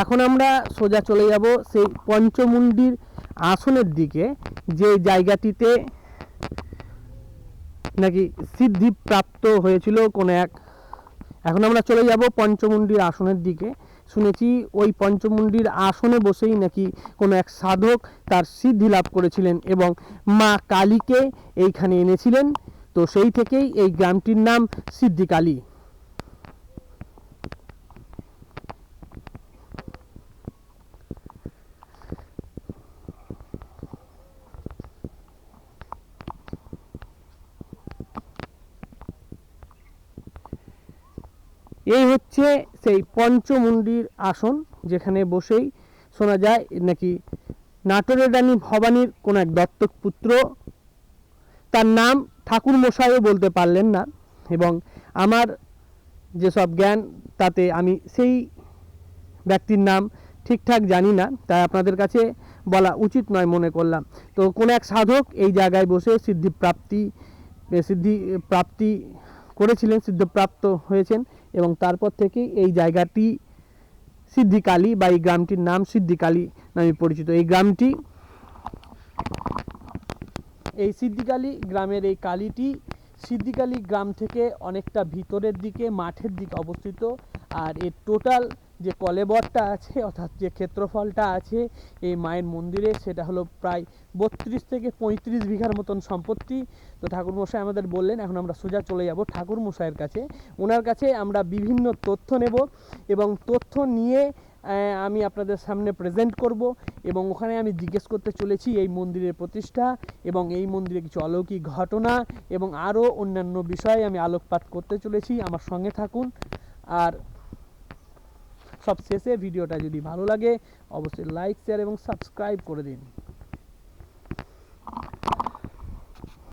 এখন আমরা সোজা চলে যাব সেই পঞ্চমুণ্ডির আসনের দিকে, যে জায়গাটিতে নাকি সিদ্ধি প্রাপ্ত হয়েছিল কোনো এক। এখন আমরা চলে যাব পঞ্চমুণ্ডির আসনের দিকে। শুনেছি ওই পঞ্চমুণ্ডির আসনে বসেই নাকি কোনো এক সাধক তার সিদ্ধি লাভ করেছিলেন এবং মা কালীকে এইখানে এনেছিলেন। তো সেই থেকেই এই গ্রামটির নাম সিদ্ধিকালী। এই হচ্ছে সেই পঞ্চমুণ্ডির আসন, যেখানে বসেই শোনা যায় নাকি নাটোরের রানী ভবানীর কোন এক দত্তক পুত্র, তার নাম ঠাকুর মশাইও বলতে পারলেন না, এবং আমার যেসব জ্ঞান তাতে আমি সেই ব্যক্তির নাম ঠিকঠাক জানি না, তাই আপনাদের কাছে বলা উচিত নয় মনে করলাম। তো কোন এক সাধক এই জায়গায় বসে সিদ্ধি প্রাপ্তি করেছিলেন, সিদ্ধিপ্রাপ্ত হয়েছেন, এবং তারপর থেকেই এই জায়গাটি সিদ্ধিকালী বা এই গ্রামটির নাম সিদ্ধিকালী নামে পরিচিত। এই সিদ্ধিকালী গ্রামের এই কালীটি সিদ্ধিকালী গ্রাম থেকে অনেকটা ভিতরের দিকে মাঠের দিকে অবস্থিত। আর এর টোটাল যে কলেবরটা আছে, অর্থাৎ যে ক্ষেত্রফলটা আছে এই মায়ের মন্দিরে, সেটা হলো প্রায় 32 থেকে 35 বিঘার মতন সম্পত্তি। তো ঠাকুরমশাই আমাদের বললেন এখন আমরা সোজা চলে যাব ঠাকুরমশাইয়ের কাছে। ওনার কাছে আমরা বিভিন্ন তথ্য নেব এবং তথ্য নিয়ে আমি আপনাদের সামনে প্রেজেন্ট করব, এবং ওখানে আমি জিজ্ঞেস করতে চলেছি এই মন্দিরের প্রতিষ্ঠা এবং এই মন্দিরে কিছু অলৌকিক ঘটনা এবং আরও অন্যান্য বিষয়ে আমি আলোকপাত করতে চলেছি। আমার সঙ্গে থাকুন। আর সব শেষে ভিডিওটা যদি ভালো লাগে অবশ্যই লাইক, শেয়ার এবং সাবস্ক্রাইব করে দিন।